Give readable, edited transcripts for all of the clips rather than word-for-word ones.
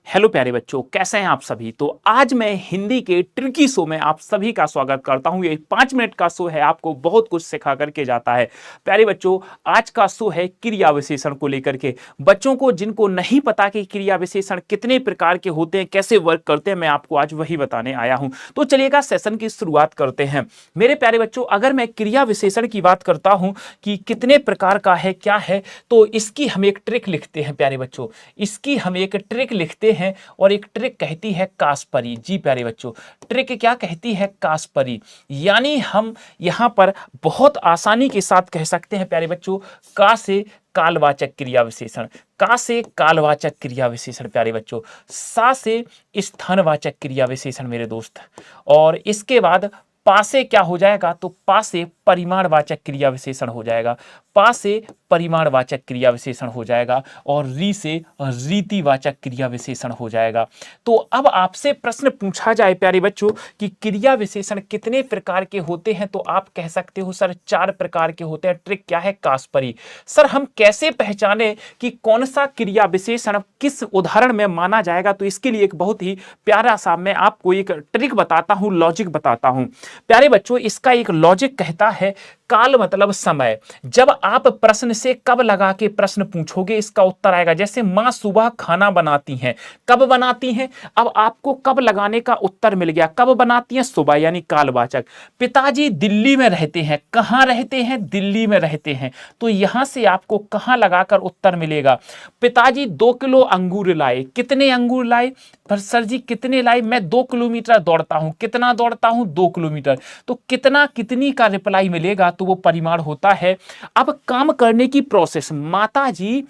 Hello प्यारे बच्चों, कैसे हैं आप सभी। तो आज मैं हिंदी के ट्रिकी शो में आप सभी का स्वागत करता हूं। ये 5 मिनट का शो है, आपको बहुत कुछ सिखा करके जाता है। प्यारे बच्चों, आज का शो है क्रिया विशेषण को लेकर के। बच्चों को जिनको नहीं पता कि क्रिया विशेषण कितने प्रकार के होते हैं, कैसे वर्क करते हैं, मैं आपको आज वही बताने आया हूं। तो चलिएगा सेशन की शुरुआत करते हैं। मेरे प्यारे बच्चों, अगर मैं क्रिया विशेषण की बात करता हूं कि कितने प्रकार का है, क्या है, तो इसकी हम एक ट्रिक लिखते हैं। प्यारे बच्चों, इसकी हम एक ट्रिक लिखते हैं और एक ट्रिक कहती है कास्परी। जी प्यारे बच्चों, ट्रिक क्या कहती है? कास्परी। यानी हम यहां पर बहुत आसानी के साथ कह सकते हैं प्यारे बच्चों, का से कालवाचक क्रिया विशेषण, का से कालवाचक क्रिया विशेषण प्यारे बच्चों, सा से स्थानवाचक क्रिया विशेषण मेरे दोस्त, और इसके बाद पा से क्या हो जाएगा? तो पा से परिमाणवाचक क्रिया विशेषण हो जाएगा, पा से परिमाणवाचक क्रिया विशेषण हो जाएगा, और री से रीतिवाचक क्रिया विशेषण हो जाएगा। तो अब आपसे प्रश्न पूछा जाए प्यारे बच्चों कि क्रिया विशेषण कितने प्रकार के होते हैं, तो आप कह सकते हो सर 4 प्रकार के होते हैं। ट्रिक क्या है? कास्परी। सर हम कैसे पहचाने कि कौन सा क्रिया विशेषण किस उदाहरण में माना जाएगा? तो इसके लिए एक बहुत ही प्यारा सा मैं आपको एक ट्रिक बताता हूं, लॉजिक बताता हूं। प्यारे बच्चों, इसका एक लॉजिक कहता है काल मतलब समय। जब आप प्रश्न से कब लगा के प्रश्न पूछोगे, इसका उत्तर आएगा। जैसे मां सुबह खाना बनाती हैं, कब बनाती हैं? अब आपको कब लगाने का उत्तर मिल गया। कब बनाती हैं? सुबह, यानी कालवाचक। पिताजी दिल्ली में रहते हैं, कहां रहते हैं? दिल्ली में रहते हैं। तो यहां से आपको कहां लगाकर उत्तर मिलेगा? पिताजी 2 किलो अंगूर लाए। कितने अंगूर लाए? पर सर जी कितने लाए? मैं 2 किलोमीटर दौड़ता हूं। कितना दौड़ता हूं? 2 किलोमीटर। तो कितना कितनी का रिप्लाई मिलेगा? तो वो परिमाण होता है। अब काम करने की प्रोसेस, माताजी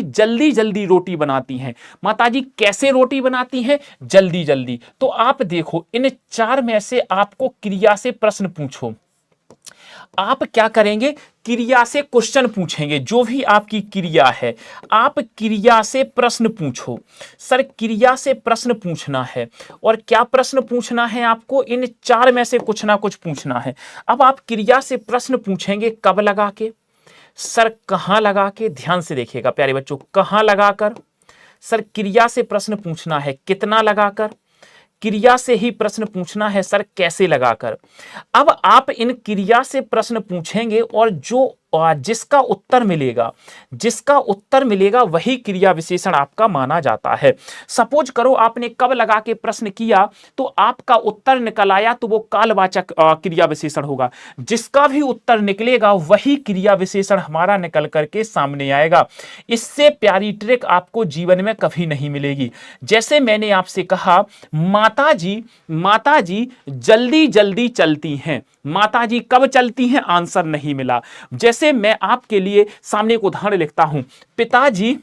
जल्दी जल्दी रोटी बनाती हैं। माताजी कैसे रोटी बनाती हैं? जल्दी जल्दी। तो आप देखो, इन 4 में से आपको क्रिया से प्रश्न पूछो, आप क्या करेंगे? क्रिया से क्वेश्चन पूछेंगे। जो भी आपकी क्रिया है, आप क्रिया से प्रश्न पूछो। सर क्रिया से प्रश्न पूछना है, और क्या प्रश्न पूछना है आपको? इन 4 में से कुछ ना कुछ पूछना है। अब आप क्रिया से प्रश्न पूछेंगे कब लगा के? सर कहां लगा के? ध्यान से देखिएगा प्यारे बच्चों, कहां लगाकर? सर क्रिया से प्रश्न पूछना है कितना लगाकर? क्रिया से ही प्रश्न पूछना है सर कैसे लगाकर? अब आप इन क्रिया से प्रश्न पूछेंगे और जिसका उत्तर मिलेगा वही क्रिया विशेषण आपका माना जाता है। सपोज करो आपने कब लगा के प्रश्न किया, तो आपका उत्तर निकल आया, तो वो कालवाचक क्रिया विशेषण होगा। जिसका भी उत्तर निकलेगा वही क्रिया विशेषण हमारा निकल करके सामने आएगा। इससे प्यारी ट्रिक आपको जीवन में कभी नहीं मिलेगी। जैसे मैंने आपसे कहा, माताजी जल्दी जल्दी चलती हैं। माताजी कब चलती हैं? आंसर नहीं मिला। जैसे मैं आपके लिए सामने एक उदाहरण लिखता हूं, पिताजी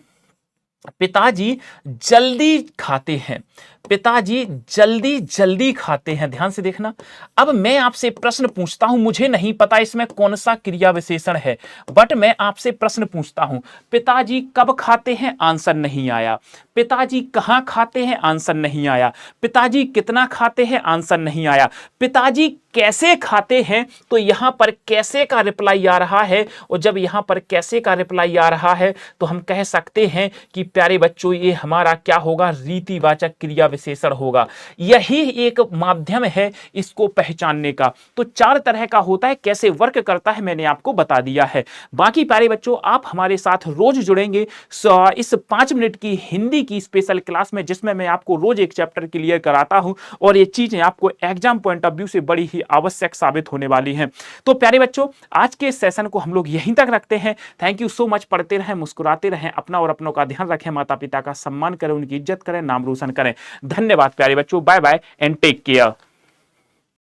जल्दी खाते हैं। पिताजी जल्दी जल्दी खाते हैं। ध्यान से देखना। अब मैं आपसे प्रश्न पूछता हूं, मुझे नहीं पता इसमें कौन सा क्रिया विशेषण है, बट मैं आपसे प्रश्न पूछता हूं, पिताजी कब खाते हैं? आंसर नहीं आया। पिताजी कहां खाते हैं? आंसर नहीं आया। पिताजी कितना खाते हैं? आंसर नहीं आया। पिताजी कैसे खाते हैं? तो यहां पर कैसे का रिप्लाई आ रहा है, और जब यहां पर कैसे का रिप्लाई आ रहा है, तो हम कह सकते हैं कि प्यारे बच्चों ये हमारा क्या होगा? रीतिवाचक क्रिया विशेषण होगा। यही एक माध्यम है इसको पहचानने का। तो 4 तरह का होता है। कैसे वर्क करता है मैंने आपको बता दिया है। बाकी प्यारे बच्चों, आप हमारे साथ रोज जुड़ेंगे इस 5 मिनट की हिंदी की स्पेशल क्लास में, जिसमें मैं आपको रोज एक चैप्टर क्लियर कराता हूं, और ये चीजें आपको एग्जाम पॉइंट ऑफ व्यू से बड़ी ही आवश्यक साबित होने वाली हैं। तो प्यारे बच्चों, आज के सेशन को हम लोग यहीं तक रखते हैं। Thank you so much. पढ़ते रहें, मुस्कुराते रहें, अपना और अपनों का ध्यान रखें, माता पिता का सम्मान करें, उनकी इज्जत करें, नाम रोशन करें। धन्यवाद प्यारे बच्चों। Bye bye and take care.